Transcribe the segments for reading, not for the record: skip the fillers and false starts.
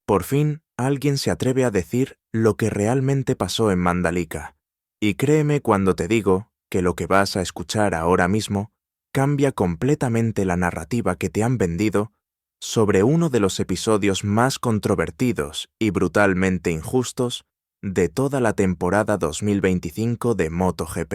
Por fin, alguien se atreve a decir lo que realmente pasó en Mandalika. Y créeme cuando te digo que lo que vas a escuchar ahora mismo cambia completamente la narrativa que te han vendido sobre uno de los episodios más controvertidos y brutalmente injustos de toda la temporada 2025 de MotoGP.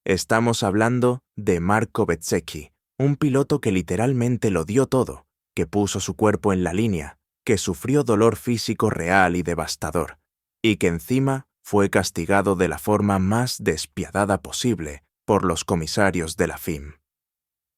Estamos hablando de Marco Bezzecchi, un piloto que literalmente lo dio todo, que puso su cuerpo en la línea, que sufrió dolor físico real y devastador, y que encima fue castigado de la forma más despiadada posible por los comisarios de la FIM.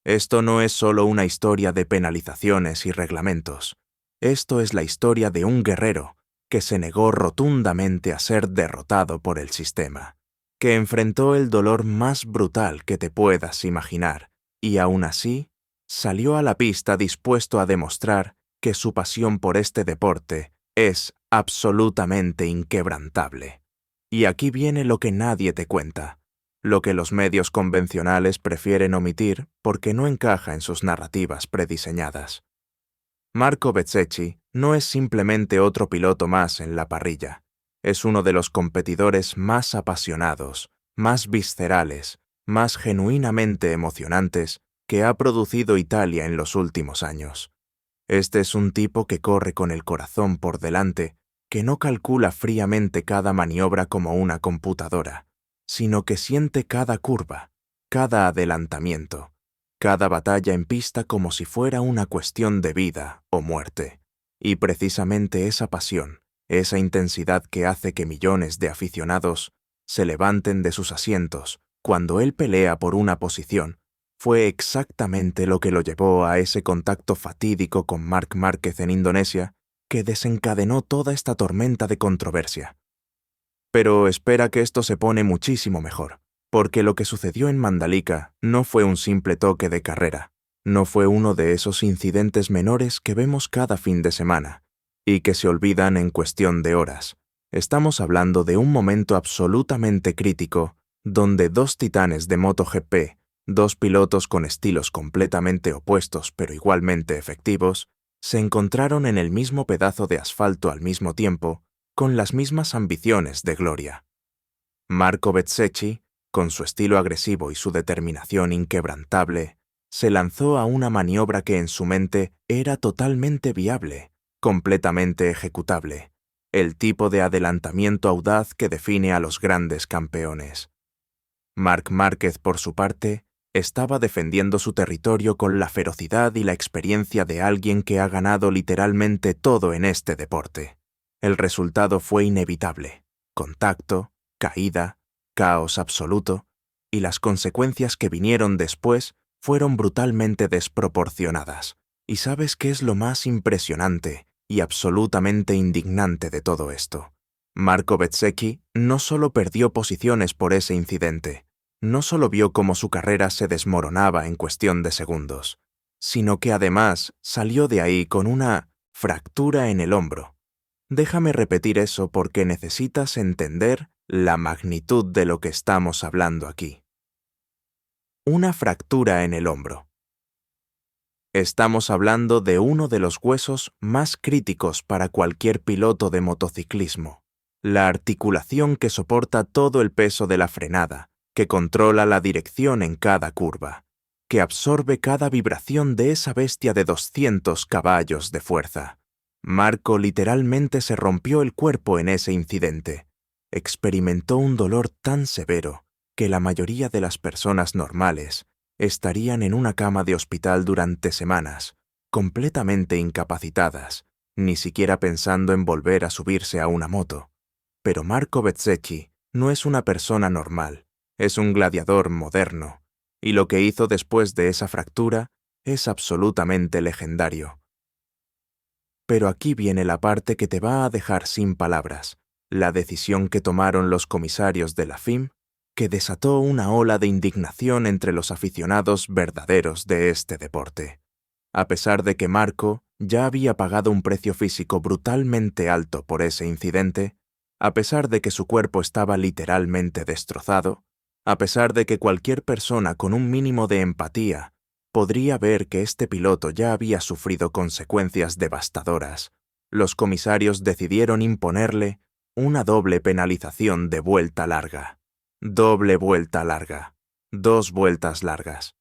Esto no es solo una historia de penalizaciones y reglamentos. Esto es la historia de un guerrero que se negó rotundamente a ser derrotado por el sistema, que enfrentó el dolor más brutal que te puedas imaginar, y aún así, salió a la pista dispuesto a demostrar que su pasión por este deporte es absolutamente inquebrantable. Y aquí viene lo que nadie te cuenta, lo que los medios convencionales prefieren omitir porque no encaja en sus narrativas prediseñadas. Marco Bezzecchi no es simplemente otro piloto más en la parrilla. Es uno de los competidores más apasionados, más viscerales, más genuinamente emocionantes que ha producido Italia en los últimos años. Este es un tipo que corre con el corazón por delante, que no calcula fríamente cada maniobra como una computadora, sino que siente cada curva, cada adelantamiento, cada batalla en pista como si fuera una cuestión de vida o muerte. Y precisamente esa pasión, esa intensidad que hace que millones de aficionados se levanten de sus asientos cuando él pelea por una posición, fue exactamente lo que lo llevó a ese contacto fatídico con Marc Márquez en Indonesia, que desencadenó toda esta tormenta de controversia. Pero espera que esto se pone muchísimo mejor, porque lo que sucedió en Mandalika no fue un simple toque de carrera, no fue uno de esos incidentes menores que vemos cada fin de semana, y que se olvidan en cuestión de horas. Estamos hablando de un momento absolutamente crítico, donde dos titanes de MotoGP, dos pilotos con estilos completamente opuestos pero igualmente efectivos, se encontraron en el mismo pedazo de asfalto al mismo tiempo, con las mismas ambiciones de gloria. Marco Bezzecchi, con su estilo agresivo y su determinación inquebrantable, se lanzó a una maniobra que en su mente era totalmente viable, completamente ejecutable, el tipo de adelantamiento audaz que define a los grandes campeones. Marc Márquez, por su parte, estaba defendiendo su territorio con la ferocidad y la experiencia de alguien que ha ganado literalmente todo en este deporte. El resultado fue inevitable: contacto, caída, caos absoluto, y las consecuencias que vinieron después fueron brutalmente desproporcionadas. ¿Y sabes qué es lo más impresionante y absolutamente indignante de todo esto? Marco Bezzecchi no solo perdió posiciones por ese incidente, no solo vio cómo su carrera se desmoronaba en cuestión de segundos, sino que además salió de ahí con una fractura en el hombro. Déjame repetir eso porque necesitas entender la magnitud de lo que estamos hablando aquí. Una fractura en el hombro. Estamos hablando de uno de los huesos más críticos para cualquier piloto de motociclismo, la articulación que soporta todo el peso de la frenada, que controla la dirección en cada curva, que absorbe cada vibración de esa bestia de 200 caballos de fuerza. Marco literalmente se rompió el cuerpo en ese incidente. Experimentó un dolor tan severo que la mayoría de las personas normales estarían en una cama de hospital durante semanas, completamente incapacitadas, ni siquiera pensando en volver a subirse a una moto. Pero Marco Bezzecchi no es una persona normal, es un gladiador moderno, y lo que hizo después de esa fractura es absolutamente legendario. Pero aquí viene la parte que te va a dejar sin palabras, la decisión que tomaron los comisarios de la FIM, que desató una ola de indignación entre los aficionados verdaderos de este deporte. A pesar de que Marco ya había pagado un precio físico brutalmente alto por ese incidente, a pesar de que su cuerpo estaba literalmente destrozado, a pesar de que cualquier persona con un mínimo de empatía podría ver que este piloto ya había sufrido consecuencias devastadoras, los comisarios decidieron imponerle una doble penalización de vuelta larga. Doble vuelta larga. 2 vueltas largas.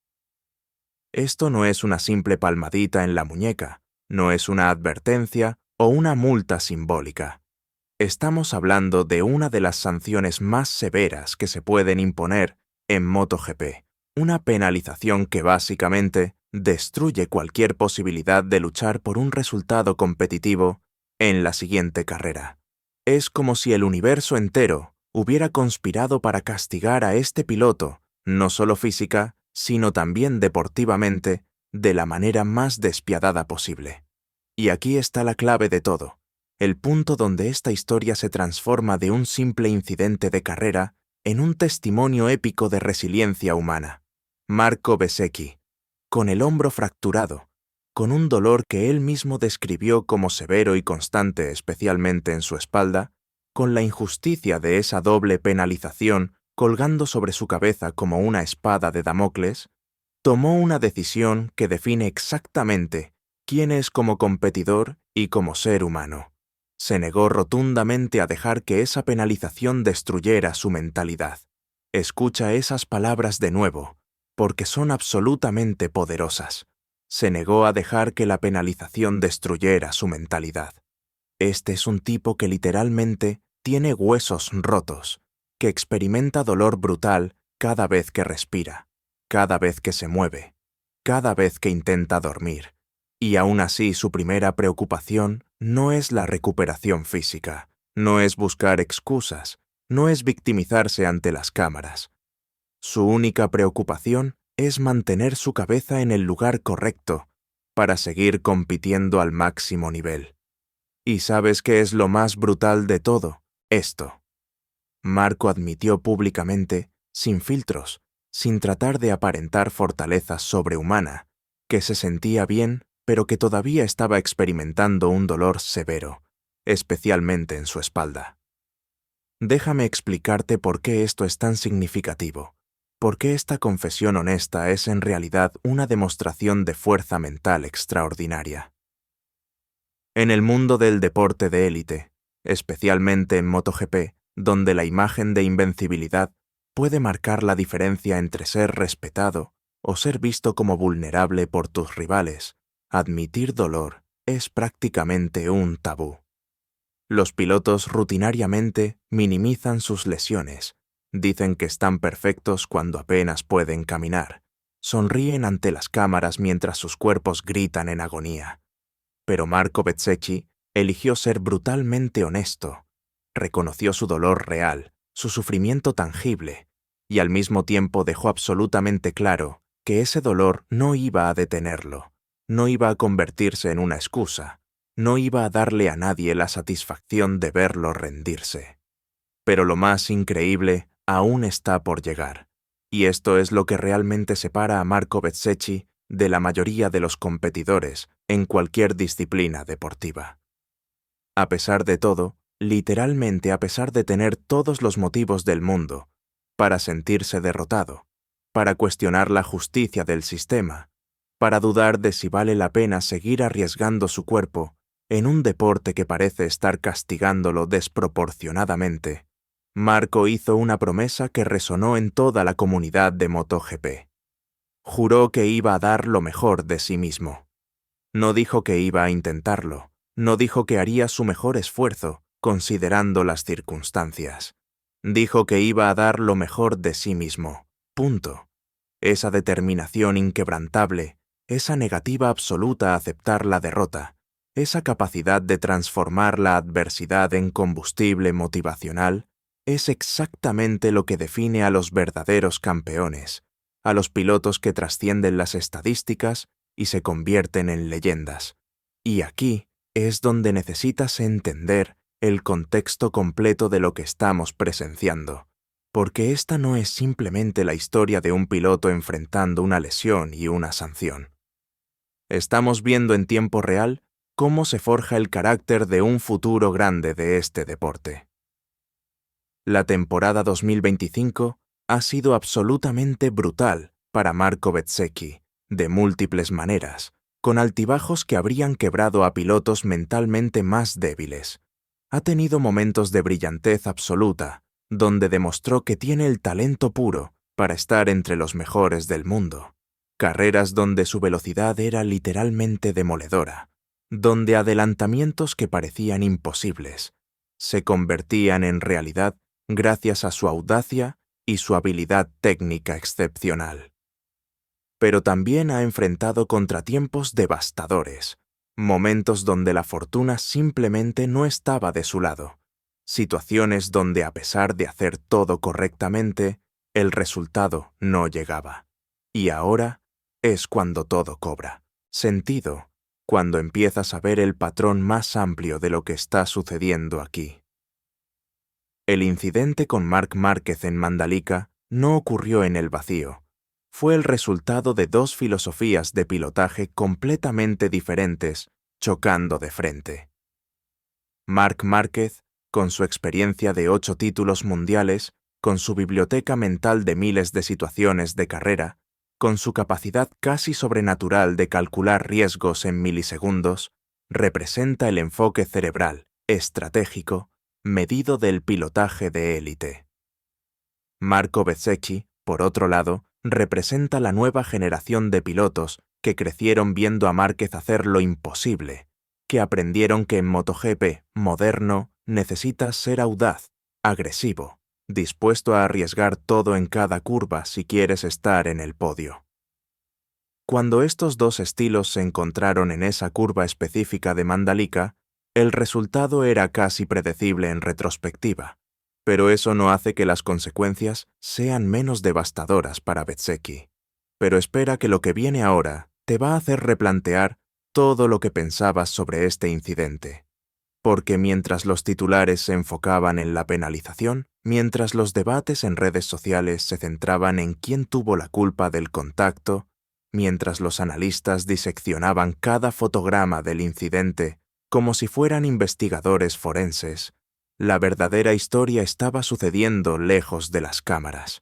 Esto no es una simple palmadita en la muñeca, no es una advertencia o una multa simbólica. Estamos hablando de una de las sanciones más severas que se pueden imponer en MotoGP, una penalización que básicamente destruye cualquier posibilidad de luchar por un resultado competitivo en la siguiente carrera. Es como si el universo entero hubiera conspirado para castigar a este piloto, no solo física, sino también deportivamente, de la manera más despiadada posible. Y aquí está la clave de todo, el punto donde esta historia se transforma de un simple incidente de carrera en un testimonio épico de resiliencia humana. Marco Bezzecchi, con el hombro fracturado, con un dolor que él mismo describió como severo y constante especialmente en su espalda, con la injusticia de esa doble penalización colgando sobre su cabeza como una espada de Damocles, tomó una decisión que define exactamente quién es como competidor y como ser humano. Se negó rotundamente a dejar que esa penalización destruyera su mentalidad. Escucha esas palabras de nuevo, porque son absolutamente poderosas. Se negó a dejar que la penalización destruyera su mentalidad. Este es un tipo que literalmente tiene huesos rotos, que experimenta dolor brutal cada vez que respira, cada vez que se mueve, cada vez que intenta dormir. Y aún así su primera preocupación no es la recuperación física, no es buscar excusas, no es victimizarse ante las cámaras. Su única preocupación es mantener su cabeza en el lugar correcto para seguir compitiendo al máximo nivel. ¿Y sabes qué es lo más brutal de todo? Esto. Marco admitió públicamente, sin filtros, sin tratar de aparentar fortaleza sobrehumana, que se sentía bien, pero que todavía estaba experimentando un dolor severo, especialmente en su espalda. Déjame explicarte por qué esto es tan significativo, por qué esta confesión honesta es en realidad una demostración de fuerza mental extraordinaria. En el mundo del deporte de élite, especialmente en MotoGP, donde la imagen de invencibilidad puede marcar la diferencia entre ser respetado o ser visto como vulnerable por tus rivales, admitir dolor es prácticamente un tabú. Los pilotos rutinariamente minimizan sus lesiones, dicen que están perfectos cuando apenas pueden caminar, sonríen ante las cámaras mientras sus cuerpos gritan en agonía. Pero Marco Bezzecchi eligió ser brutalmente honesto, reconoció su dolor real, su sufrimiento tangible, y al mismo tiempo dejó absolutamente claro que ese dolor no iba a detenerlo, no iba a convertirse en una excusa, no iba a darle a nadie la satisfacción de verlo rendirse. Pero lo más increíble aún está por llegar, y esto es lo que realmente separa a Marco Bezzecchi de la mayoría de los competidores en cualquier disciplina deportiva. A pesar de todo, literalmente a pesar de tener todos los motivos del mundo para sentirse derrotado, para cuestionar la justicia del sistema, para dudar de si vale la pena seguir arriesgando su cuerpo en un deporte que parece estar castigándolo desproporcionadamente, Marco hizo una promesa que resonó en toda la comunidad de MotoGP. Juró que iba a dar lo mejor de sí mismo. No dijo que iba a intentarlo, no dijo que haría su mejor esfuerzo, considerando las circunstancias. Dijo que iba a dar lo mejor de sí mismo. Punto. Esa determinación inquebrantable, esa negativa absoluta a aceptar la derrota, esa capacidad de transformar la adversidad en combustible motivacional, es exactamente lo que define a los verdaderos campeones, a los pilotos que trascienden las estadísticas y se convierten en leyendas. Y aquí es donde necesitas entender el contexto completo de lo que estamos presenciando, porque esta no es simplemente la historia de un piloto enfrentando una lesión y una sanción. Estamos viendo en tiempo real cómo se forja el carácter de un futuro grande de este deporte. La temporada 2025 ha sido absolutamente brutal para Marco Bezzecchi, de múltiples maneras, con altibajos que habrían quebrado a pilotos mentalmente más débiles. Ha tenido momentos de brillantez absoluta, donde demostró que tiene el talento puro para estar entre los mejores del mundo. Carreras donde su velocidad era literalmente demoledora, donde adelantamientos que parecían imposibles se convertían en realidad gracias a su audacia y su habilidad técnica excepcional. Pero también ha enfrentado contratiempos devastadores, momentos donde la fortuna simplemente no estaba de su lado, situaciones donde a pesar de hacer todo correctamente, el resultado no llegaba. Y ahora es cuando todo cobra sentido, cuando empiezas a ver el patrón más amplio de lo que está sucediendo aquí. El incidente con Marc Márquez en Mandalika no ocurrió en el vacío. Fue el resultado de dos filosofías de pilotaje completamente diferentes, chocando de frente. Marc Márquez, con su experiencia de 8 títulos mundiales, con su biblioteca mental de miles de situaciones de carrera, con su capacidad casi sobrenatural de calcular riesgos en milisegundos, representa el enfoque cerebral, estratégico, medido del pilotaje de élite. Marco Bezzecchi, por otro lado, representa la nueva generación de pilotos que crecieron viendo a Márquez hacer lo imposible, que aprendieron que en MotoGP moderno necesitas ser audaz, agresivo, dispuesto a arriesgar todo en cada curva si quieres estar en el podio. Cuando estos dos estilos se encontraron en esa curva específica de Mandalika, el resultado era casi predecible en retrospectiva, pero eso no hace que las consecuencias sean menos devastadoras para Bezzecchi. Pero espera que lo que viene ahora te va a hacer replantear todo lo que pensabas sobre este incidente. Porque mientras los titulares se enfocaban en la penalización, mientras los debates en redes sociales se centraban en quién tuvo la culpa del contacto, mientras los analistas diseccionaban cada fotograma del incidente como si fueran investigadores forenses, la verdadera historia estaba sucediendo lejos de las cámaras.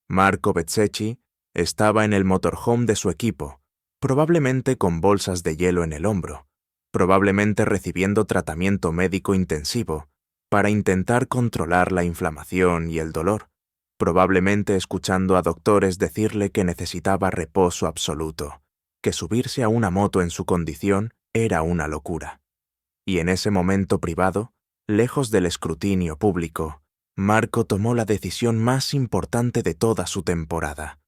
Marco Bezzecchi estaba en el motorhome de su equipo, probablemente con bolsas de hielo en el hombro, probablemente recibiendo tratamiento médico intensivo para intentar controlar la inflamación y el dolor, probablemente escuchando a doctores decirle que necesitaba reposo absoluto, que subirse a una moto en su condición era una locura. Y en ese momento privado, lejos del escrutinio público, Marco tomó la decisión más importante de toda su temporada.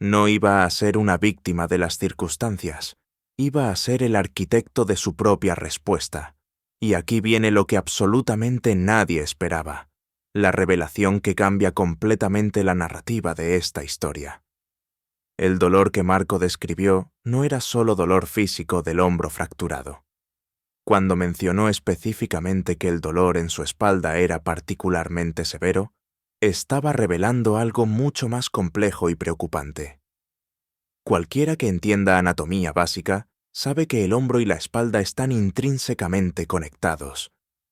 No iba a ser una víctima de las circunstancias, iba a ser el arquitecto de su propia respuesta. Y aquí viene lo que absolutamente nadie esperaba, la revelación que cambia completamente la narrativa de esta historia. El dolor que Marco describió no era solo dolor físico del hombro fracturado. Cuando mencionó específicamente que el dolor en su espalda era particularmente severo, estaba revelando algo mucho más complejo y preocupante. Cualquiera que entienda anatomía básica sabe que el hombro y la espalda están intrínsecamente conectados,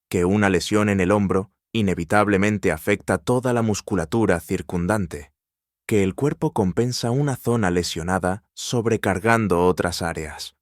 que una lesión en el hombro inevitablemente afecta toda la musculatura circundante, que el cuerpo compensa una zona lesionada sobrecargando otras áreas.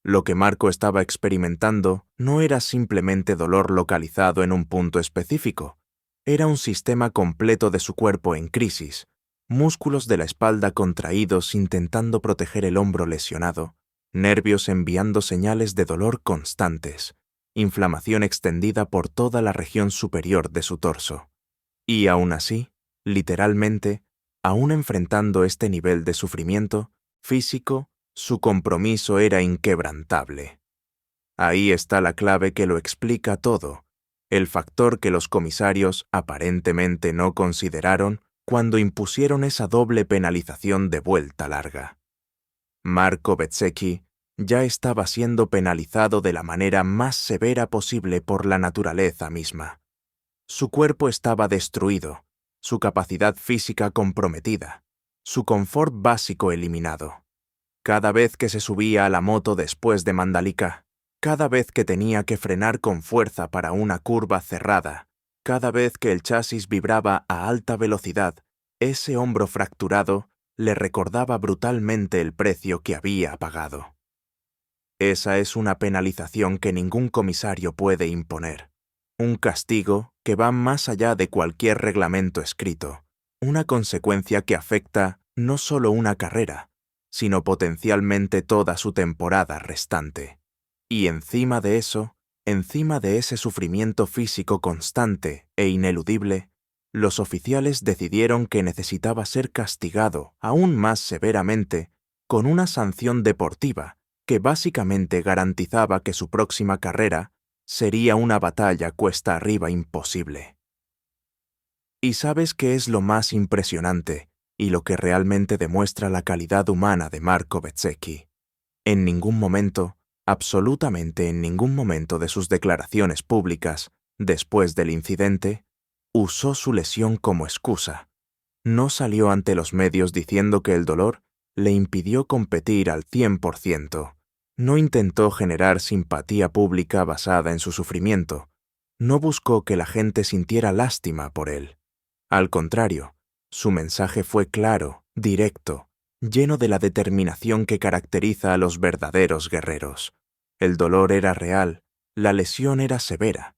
Lo que Marco estaba experimentando no era simplemente dolor localizado en un punto específico, era un sistema completo de su cuerpo en crisis, músculos de la espalda contraídos intentando proteger el hombro lesionado, nervios enviando señales de dolor constantes, inflamación extendida por toda la región superior de su torso. Y aún así, literalmente, aún enfrentando este nivel de sufrimiento físico, su compromiso era inquebrantable. Ahí está la clave que lo explica todo, el factor que los comisarios aparentemente no consideraron cuando impusieron esa doble penalización de vuelta larga. Marco Bezzecchi ya estaba siendo penalizado de la manera más severa posible por la naturaleza misma. Su cuerpo estaba destruido, su capacidad física comprometida, su confort básico eliminado. Cada vez que se subía a la moto después de Mandalika, cada vez que tenía que frenar con fuerza para una curva cerrada, cada vez que el chasis vibraba a alta velocidad, ese hombro fracturado le recordaba brutalmente el precio que había pagado. Esa es una penalización que ningún comisario puede imponer. Un castigo que va más allá de cualquier reglamento escrito. Una consecuencia que afecta no solo una carrera, sino potencialmente toda su temporada restante. Y encima de eso, encima de ese sufrimiento físico constante e ineludible, los oficiales decidieron que necesitaba ser castigado aún más severamente con una sanción deportiva que básicamente garantizaba que su próxima carrera sería una batalla cuesta arriba imposible. ¿Y sabes qué es lo más impresionante y lo que realmente demuestra la calidad humana de Marco Bezzecchi? En ningún momento, absolutamente en ningún momento de sus declaraciones públicas, después del incidente, usó su lesión como excusa. No salió ante los medios diciendo que el dolor le impidió competir al 100%. No intentó generar simpatía pública basada en su sufrimiento. No buscó que la gente sintiera lástima por él. Al contrario, su mensaje fue claro, directo, lleno de la determinación que caracteriza a los verdaderos guerreros. El dolor era real, la lesión era severa,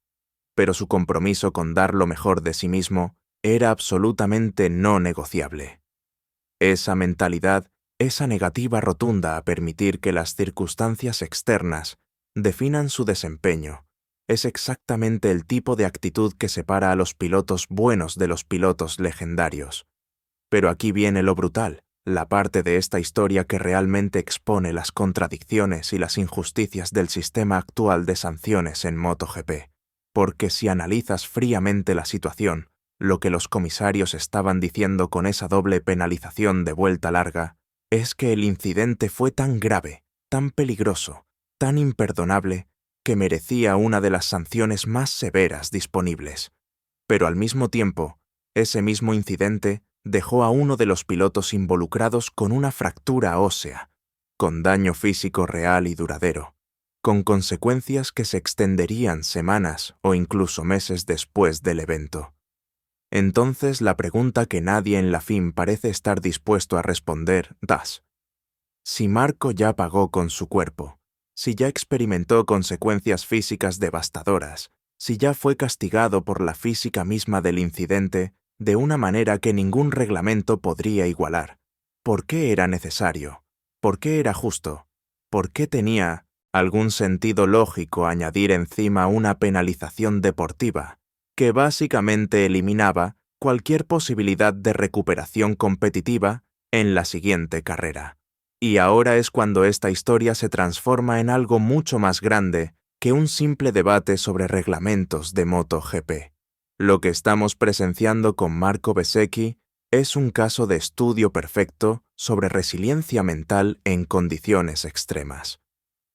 pero su compromiso con dar lo mejor de sí mismo era absolutamente no negociable. Esa mentalidad, esa negativa rotunda a permitir que las circunstancias externas definan su desempeño, es exactamente el tipo de actitud que separa a los pilotos buenos de los pilotos legendarios. Pero aquí viene lo brutal, la parte de esta historia que realmente expone las contradicciones y las injusticias del sistema actual de sanciones en MotoGP. Porque si analizas fríamente la situación, lo que los comisarios estaban diciendo con esa doble penalización de vuelta larga es que el incidente fue tan grave, tan peligroso, tan imperdonable, que merecía una de las sanciones más severas disponibles. Pero al mismo tiempo, ese mismo incidente dejó a uno de los pilotos involucrados con una fractura ósea, con daño físico real y duradero, con consecuencias que se extenderían semanas o incluso meses después del evento. Entonces la pregunta que nadie en la FIM parece estar dispuesto a responder es: si Marco ya pagó con su cuerpo, si ya experimentó consecuencias físicas devastadoras, si ya fue castigado por la física misma del incidente de una manera que ningún reglamento podría igualar, ¿por qué era necesario? ¿Por qué era justo? ¿Por qué tenía algún sentido lógico añadir encima una penalización deportiva que básicamente eliminaba cualquier posibilidad de recuperación competitiva en la siguiente carrera? Y ahora es cuando esta historia se transforma en algo mucho más grande que un simple debate sobre reglamentos de MotoGP. Lo que estamos presenciando con Marco Bezzecchi es un caso de estudio perfecto sobre resiliencia mental en condiciones extremas.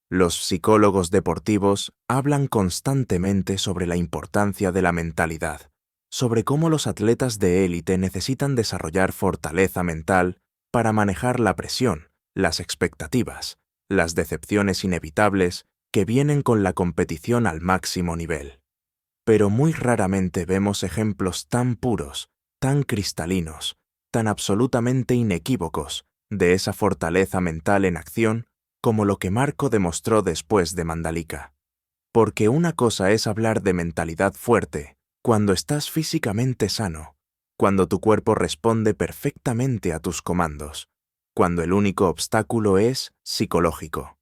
Los psicólogos deportivos hablan constantemente sobre la importancia de la mentalidad, sobre cómo los atletas de élite necesitan desarrollar fortaleza mental para manejar la presión, las expectativas, las decepciones inevitables que vienen con la competición al máximo nivel. Pero muy raramente vemos ejemplos tan puros, tan cristalinos, tan absolutamente inequívocos de esa fortaleza mental en acción como lo que Marco demostró después de Mandalika. Porque una cosa es hablar de mentalidad fuerte cuando estás físicamente sano, cuando tu cuerpo responde perfectamente a tus comandos, cuando el único obstáculo es psicológico.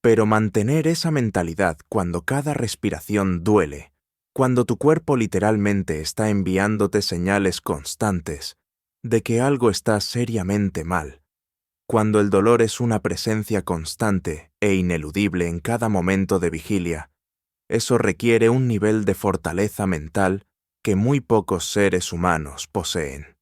Pero mantener esa mentalidad cuando cada respiración duele, cuando tu cuerpo literalmente está enviándote señales constantes de que algo está seriamente mal, cuando el dolor es una presencia constante e ineludible en cada momento de vigilia, eso requiere un nivel de fortaleza mental que muy pocos seres humanos poseen.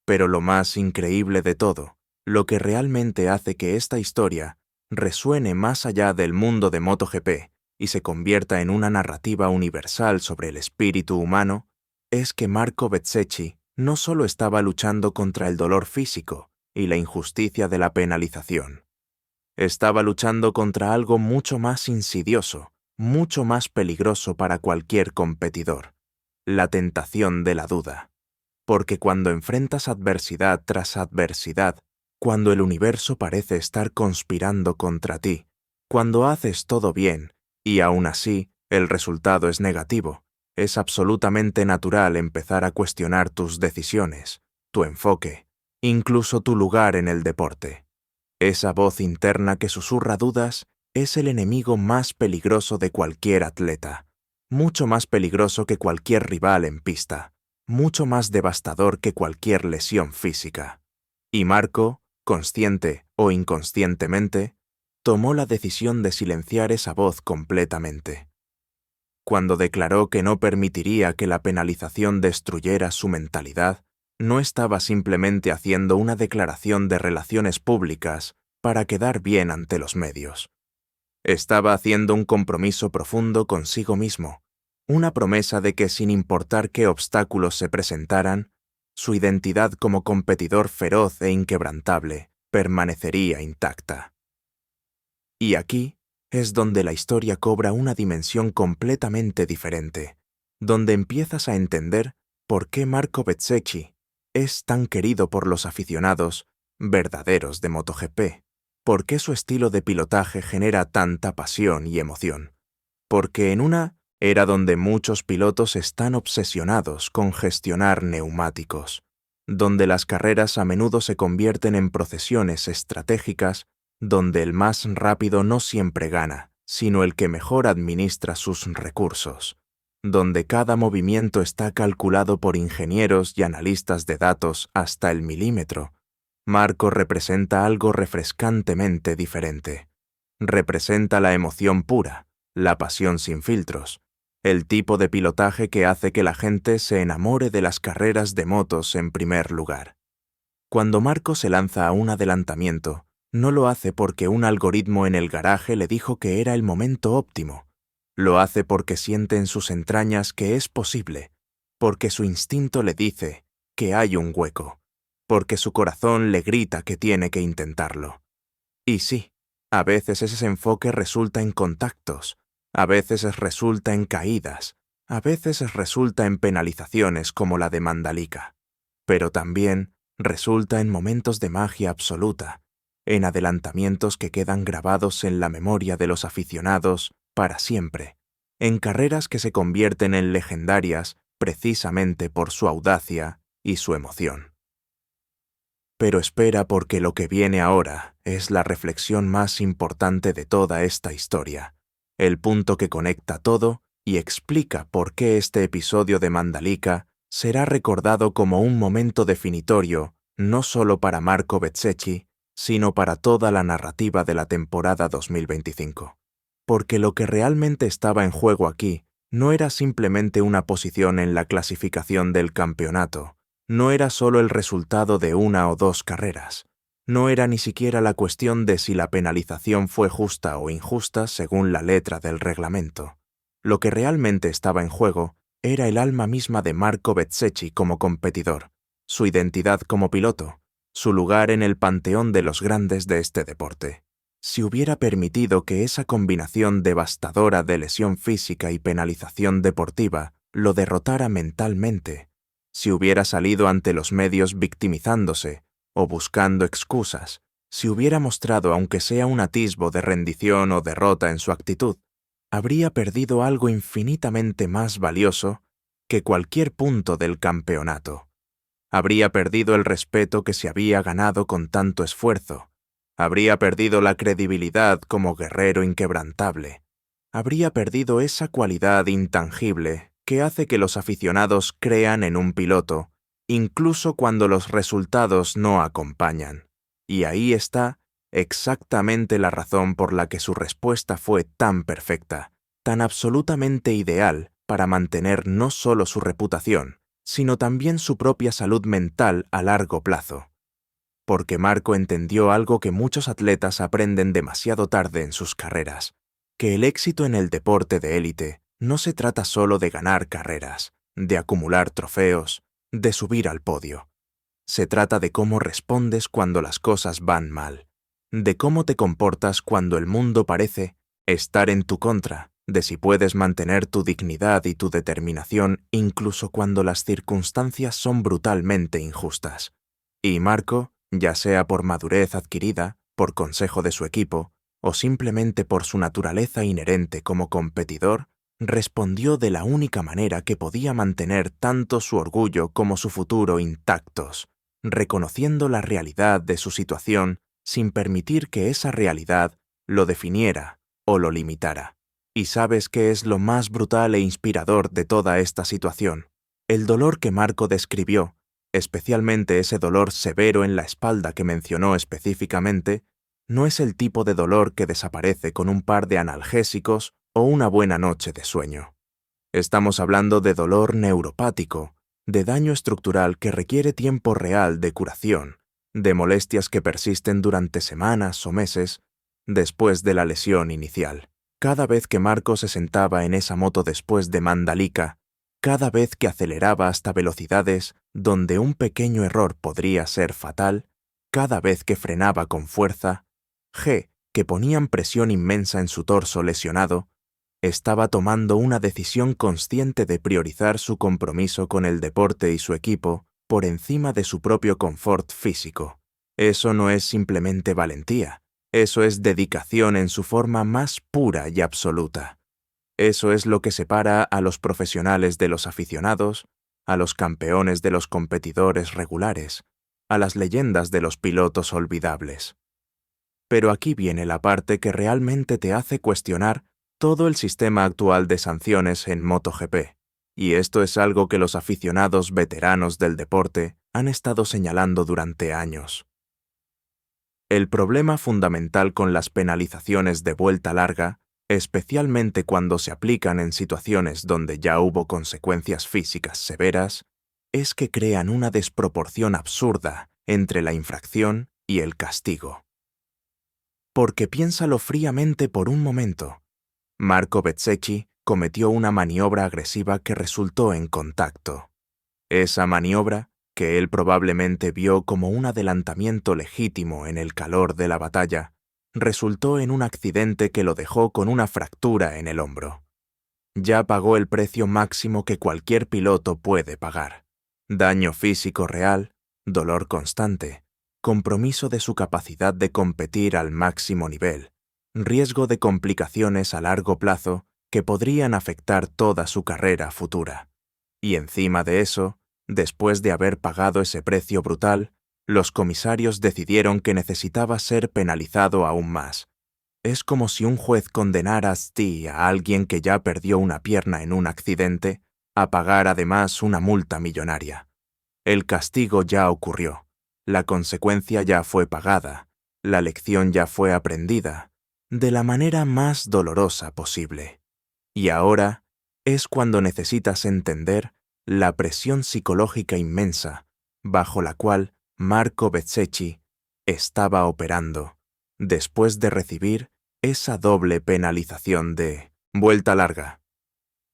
Pero lo más increíble de todo, lo que realmente hace que esta historia resuene más allá del mundo de MotoGP y se convierta en una narrativa universal sobre el espíritu humano, es que Marco Bezzecchi no solo estaba luchando contra el dolor físico y la injusticia de la penalización. Estaba luchando contra algo mucho más insidioso, mucho más peligroso para cualquier competidor: la tentación de la duda. Porque cuando enfrentas adversidad tras adversidad, cuando el universo parece estar conspirando contra ti, cuando haces todo bien y aún así el resultado es negativo, es absolutamente natural empezar a cuestionar tus decisiones, tu enfoque, incluso tu lugar en el deporte. Esa voz interna que susurra dudas es el enemigo más peligroso de cualquier atleta, mucho más peligroso que cualquier rival en pista, mucho más devastador que cualquier lesión física. Y Marco, consciente o inconscientemente, tomó la decisión de silenciar esa voz completamente. Cuando declaró que no permitiría que la penalización destruyera su mentalidad, no estaba simplemente haciendo una declaración de relaciones públicas para quedar bien ante los medios. Estaba haciendo un compromiso profundo consigo mismo, una promesa de que sin importar qué obstáculos se presentaran, su identidad como competidor feroz e inquebrantable permanecería intacta. Y aquí es donde la historia cobra una dimensión completamente diferente, donde empiezas a entender por qué Marco Bezzecchi es tan querido por los aficionados verdaderos de MotoGP, por qué su estilo de pilotaje genera tanta pasión y emoción, porque en una era donde muchos pilotos están obsesionados con gestionar neumáticos, donde las carreras a menudo se convierten en procesiones estratégicas, donde el más rápido no siempre gana, sino el que mejor administra sus recursos, donde cada movimiento está calculado por ingenieros y analistas de datos hasta el milímetro, Marco representa algo refrescantemente diferente. Representa la emoción pura, la pasión sin filtros, el tipo de pilotaje que hace que la gente se enamore de las carreras de motos en primer lugar. Cuando Marco se lanza a un adelantamiento, no lo hace porque un algoritmo en el garaje le dijo que era el momento óptimo. Lo hace porque siente en sus entrañas que es posible, porque su instinto le dice que hay un hueco, porque su corazón le grita que tiene que intentarlo. Y sí, a veces ese enfoque resulta en contactos, a veces resulta en caídas, a veces resulta en penalizaciones como la de Mandalika, pero también resulta en momentos de magia absoluta, en adelantamientos que quedan grabados en la memoria de los aficionados para siempre, en carreras que se convierten en legendarias precisamente por su audacia y su emoción. Pero espera, porque lo que viene ahora es la reflexión más importante de toda esta historia, el punto que conecta todo y explica por qué este episodio de Mandalika será recordado como un momento definitorio no solo para Marco Bezzecchi, sino para toda la narrativa de la temporada 2025. Porque lo que realmente estaba en juego aquí no era simplemente una posición en la clasificación del campeonato, no era solo el resultado de una o dos carreras, no era ni siquiera la cuestión de si la penalización fue justa o injusta según la letra del reglamento. Lo que realmente estaba en juego era el alma misma de Marco Bezzecchi como competidor, su identidad como piloto, su lugar en el panteón de los grandes de este deporte. Si hubiera permitido que esa combinación devastadora de lesión física y penalización deportiva lo derrotara mentalmente, si hubiera salido ante los medios victimizándose o buscando excusas, si hubiera mostrado aunque sea un atisbo de rendición o derrota en su actitud, habría perdido algo infinitamente más valioso que cualquier punto del campeonato. Habría perdido el respeto que se había ganado con tanto esfuerzo, habría perdido la credibilidad como guerrero inquebrantable, habría perdido esa cualidad intangible que hace que los aficionados crean en un piloto, incluso cuando los resultados no acompañan. Y ahí está exactamente la razón por la que su respuesta fue tan perfecta, tan absolutamente ideal para mantener no solo su reputación, sino también su propia salud mental a largo plazo. Porque Marco entendió algo que muchos atletas aprenden demasiado tarde en sus carreras, que el éxito en el deporte de élite no se trata solo de ganar carreras, de acumular trofeos, de subir al podio. Se trata de cómo respondes cuando las cosas van mal, de cómo te comportas cuando el mundo parece estar en tu contra, de si puedes mantener tu dignidad y tu determinación incluso cuando las circunstancias son brutalmente injustas. Y Marco ya sea por madurez adquirida, por consejo de su equipo, o simplemente por su naturaleza inherente como competidor, respondió de la única manera que podía mantener tanto su orgullo como su futuro intactos, reconociendo la realidad de su situación sin permitir que esa realidad lo definiera o lo limitara. ¿Y sabes qué es lo más brutal e inspirador de toda esta situación? El dolor que Marco describió, especialmente ese dolor severo en la espalda que mencionó específicamente, no es el tipo de dolor que desaparece con un par de analgésicos o una buena noche de sueño. Estamos hablando de dolor neuropático, de daño estructural que requiere tiempo real de curación, de molestias que persisten durante semanas o meses después de la lesión inicial. Cada vez que Marco se sentaba en esa moto después de Mandalika, cada vez que aceleraba hasta velocidades donde un pequeño error podría ser fatal, cada vez que frenaba con fuerza, que ponían presión inmensa en su torso lesionado, estaba tomando una decisión consciente de priorizar su compromiso con el deporte y su equipo por encima de su propio confort físico. Eso no es simplemente valentía, eso es dedicación en su forma más pura y absoluta. Eso es lo que separa a los profesionales de los aficionados, a los campeones de los competidores regulares, a las leyendas de los pilotos olvidables. Pero aquí viene la parte que realmente te hace cuestionar todo el sistema actual de sanciones en MotoGP, y esto es algo que los aficionados veteranos del deporte han estado señalando durante años. El problema fundamental con las penalizaciones de vuelta larga, especialmente cuando se aplican en situaciones donde ya hubo consecuencias físicas severas, es que crean una desproporción absurda entre la infracción y el castigo. Porque piénsalo fríamente por un momento. Marco Bezzecchi cometió una maniobra agresiva que resultó en contacto. Esa maniobra, que él probablemente vio como un adelantamiento legítimo en el calor de la batalla, resultó en un accidente que lo dejó con una fractura en el hombro. Ya pagó el precio máximo que cualquier piloto puede pagar: daño físico real, dolor constante, compromiso de su capacidad de competir al máximo nivel, riesgo de complicaciones a largo plazo que podrían afectar toda su carrera futura. Y encima de eso, después de haber pagado ese precio brutal, los comisarios decidieron que necesitaba ser penalizado aún más. Es como si un juez condenara a alguien que ya perdió una pierna en un accidente a pagar además una multa millonaria. El castigo ya ocurrió, la consecuencia ya fue pagada, la lección ya fue aprendida, de la manera más dolorosa posible. Y ahora es cuando necesitas entender la presión psicológica inmensa bajo la cual Marco Bezzecchi estaba operando después de recibir esa doble penalización de vuelta larga.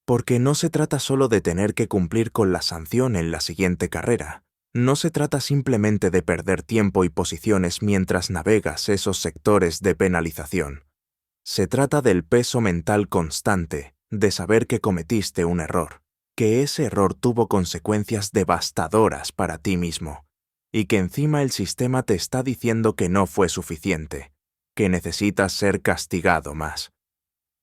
Porque no se trata solo de tener que cumplir con la sanción en la siguiente carrera. No se trata simplemente de perder tiempo y posiciones mientras navegas esos sectores de penalización. Se trata del peso mental constante de saber que cometiste un error, que ese error tuvo consecuencias devastadoras para ti mismo, y que encima el sistema te está diciendo que no fue suficiente, que necesitas ser castigado más.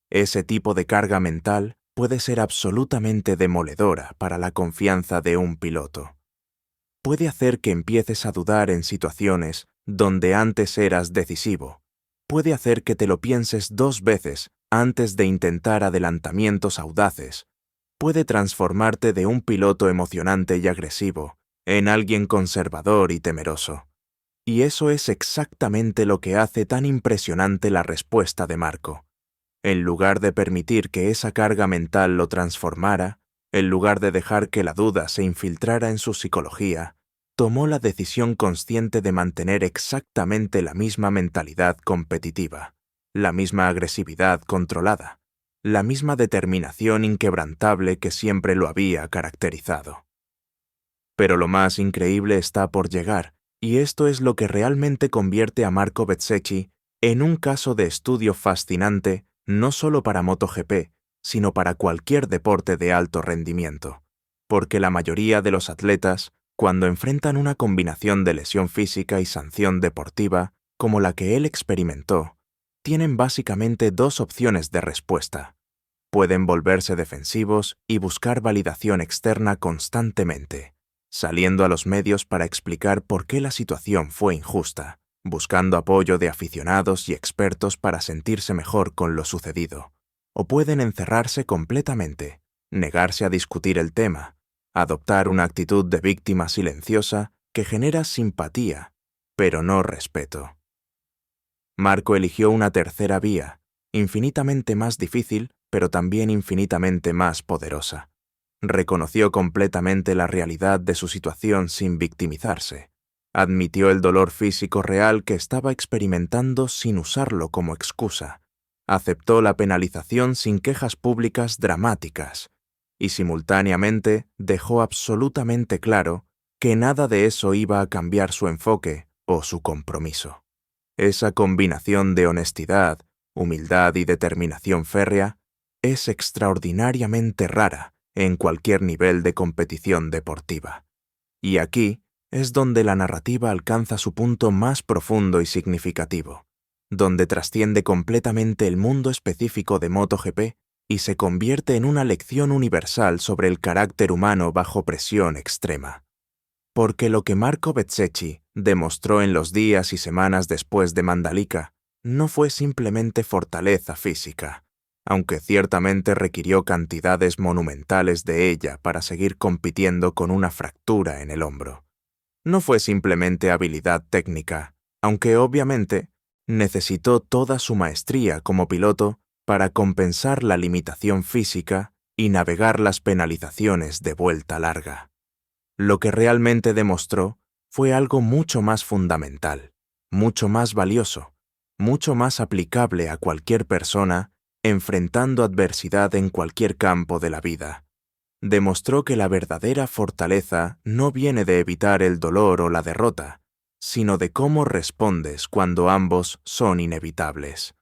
Ese tipo de carga mental puede ser absolutamente demoledora para la confianza de un piloto. Puede hacer que empieces a dudar en situaciones donde antes eras decisivo. Puede hacer que te lo pienses 2 veces antes de intentar adelantamientos audaces. Puede transformarte de un piloto emocionante y agresivo en alguien conservador y temeroso. Y eso es exactamente lo que hace tan impresionante la respuesta de Marco. En lugar de permitir que esa carga mental lo transformara, en lugar de dejar que la duda se infiltrara en su psicología, tomó la decisión consciente de mantener exactamente la misma mentalidad competitiva, la misma agresividad controlada, la misma determinación inquebrantable que siempre lo había caracterizado. Pero lo más increíble está por llegar, y esto es lo que realmente convierte a Marco Bezzecchi en un caso de estudio fascinante no solo para MotoGP, sino para cualquier deporte de alto rendimiento, porque la mayoría de los atletas, Cuando enfrentan una combinación de lesión física y sanción deportiva, como la que él experimentó, tienen básicamente dos opciones de respuesta. Pueden volverse defensivos y buscar validación externa constantemente, saliendo a los medios para explicar por qué la situación fue injusta, buscando apoyo de aficionados y expertos para sentirse mejor con lo sucedido. O pueden encerrarse completamente, negarse a discutir el tema, adoptar una actitud de víctima silenciosa que genera simpatía, pero no respeto. Marco eligió una tercera vía, infinitamente más difícil, pero también infinitamente más poderosa. Reconoció completamente la realidad de su situación sin victimizarse. Admitió el dolor físico real que estaba experimentando sin usarlo como excusa. Aceptó la penalización sin quejas públicas dramáticas. Y simultáneamente dejó absolutamente claro que nada de eso iba a cambiar su enfoque o su compromiso. Esa combinación de honestidad, humildad y determinación férrea es extraordinariamente rara en cualquier nivel de competición deportiva. Y aquí es donde la narrativa alcanza su punto más profundo y significativo, donde trasciende completamente el mundo específico de MotoGP y se convierte en una lección universal sobre el carácter humano bajo presión extrema. Porque lo que Marco Bezzecchi demostró en los días y semanas después de Mandalika no fue simplemente fortaleza física, aunque ciertamente requirió cantidades monumentales de ella para seguir compitiendo con una fractura en el hombro. No fue simplemente habilidad técnica, aunque obviamente necesitó toda su maestría como piloto para compensar la limitación física y navegar las penalizaciones de vuelta larga. Lo que realmente demostró fue algo mucho más fundamental, mucho más valioso, mucho más aplicable a cualquier persona enfrentando adversidad en cualquier campo de la vida. Demostró que la verdadera fortaleza no viene de evitar el dolor o la derrota, sino de cómo respondes cuando ambos son inevitables.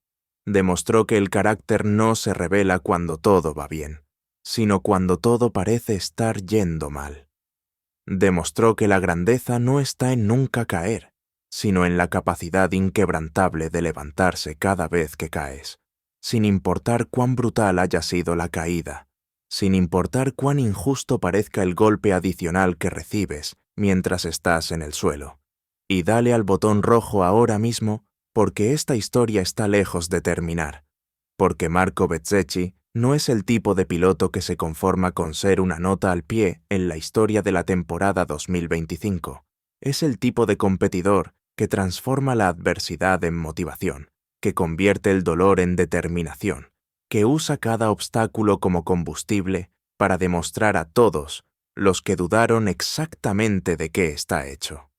Demostró que el carácter no se revela cuando todo va bien, sino cuando todo parece estar yendo mal. Demostró que la grandeza no está en nunca caer, sino en la capacidad inquebrantable de levantarse cada vez que caes, sin importar cuán brutal haya sido la caída, sin importar cuán injusto parezca el golpe adicional que recibes mientras estás en el suelo. Y dale al botón rojo ahora mismo porque esta historia está lejos de terminar, porque Marco Bezzecchi no es el tipo de piloto que se conforma con ser una nota al pie en la historia de la temporada 2025. Es el tipo de competidor que transforma la adversidad en motivación, que convierte el dolor en determinación, que usa cada obstáculo como combustible para demostrar a todos los que dudaron exactamente de qué está hecho.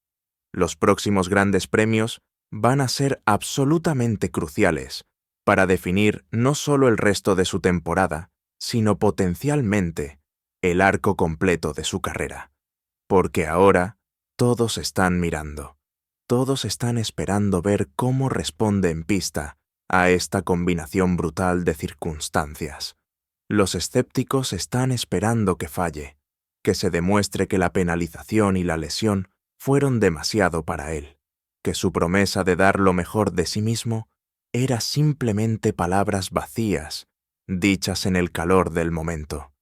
Los próximos grandes premios van a ser absolutamente cruciales para definir no solo el resto de su temporada, sino potencialmente el arco completo de su carrera. Porque ahora todos están mirando, todos están esperando ver cómo responde en pista a esta combinación brutal de circunstancias. Los escépticos están esperando que falle, que se demuestre que la penalización y la lesión fueron demasiado para él, que su promesa de dar lo mejor de sí mismo era simplemente palabras vacías, dichas en el calor del momento.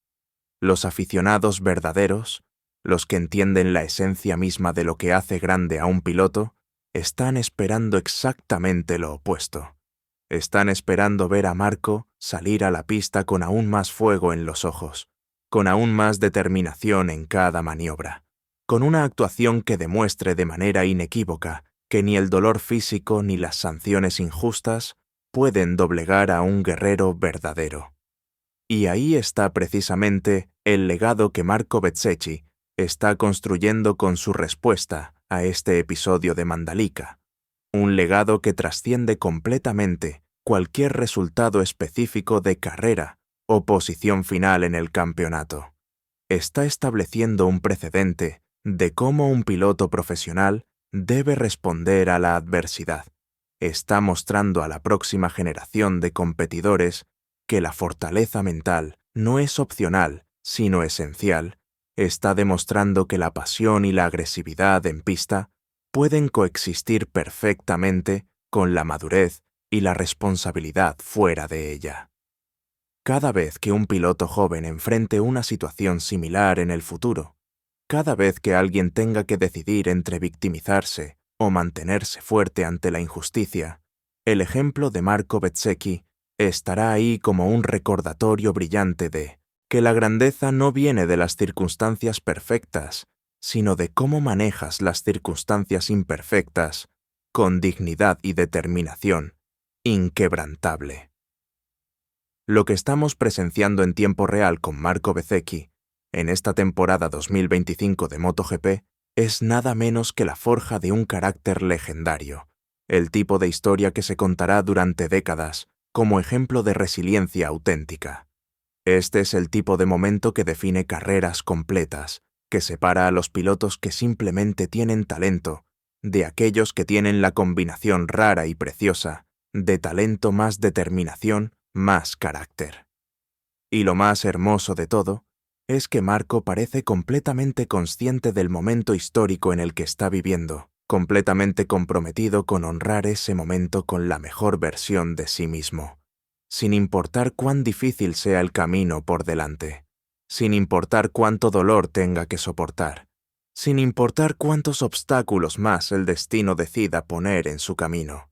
Los aficionados verdaderos, los que entienden la esencia misma de lo que hace grande a un piloto, están esperando exactamente lo opuesto. Están esperando ver a Marco salir a la pista con aún más fuego en los ojos, con aún más determinación en cada maniobra, con una actuación que demuestre de manera inequívoca que ni el dolor físico ni las sanciones injustas pueden doblegar a un guerrero verdadero. Y ahí está precisamente el legado que Marco Bezzecchi está construyendo con su respuesta a este episodio de Mandalika. Un legado que trasciende completamente cualquier resultado específico de carrera o posición final en el campeonato. Está estableciendo un precedente de cómo un piloto profesional debe responder a la adversidad. Está mostrando a la próxima generación de competidores que la fortaleza mental no es opcional, sino esencial, está demostrando que la pasión y la agresividad en pista pueden coexistir perfectamente con la madurez y la responsabilidad fuera de ella. Cada vez que un piloto joven enfrente una situación similar en el futuro, cada vez que alguien tenga que decidir entre victimizarse o mantenerse fuerte ante la injusticia, el ejemplo de Marco Bezzecchi estará ahí como un recordatorio brillante de que la grandeza no viene de las circunstancias perfectas, sino de cómo manejas las circunstancias imperfectas con dignidad y determinación inquebrantable. Lo que estamos presenciando en tiempo real con Marco Bezzecchi en esta temporada 2025 de MotoGP es nada menos que la forja de un carácter legendario, el tipo de historia que se contará durante décadas como ejemplo de resiliencia auténtica. Este es el tipo de momento que define carreras completas, que separa a los pilotos que simplemente tienen talento de aquellos que tienen la combinación rara y preciosa de talento más determinación más carácter. Y lo más hermoso de todo es que Marco parece completamente consciente del momento histórico en el que está viviendo, completamente comprometido con honrar ese momento con la mejor versión de sí mismo, sin importar cuán difícil sea el camino por delante, sin importar cuánto dolor tenga que soportar, sin importar cuántos obstáculos más el destino decida poner en su camino.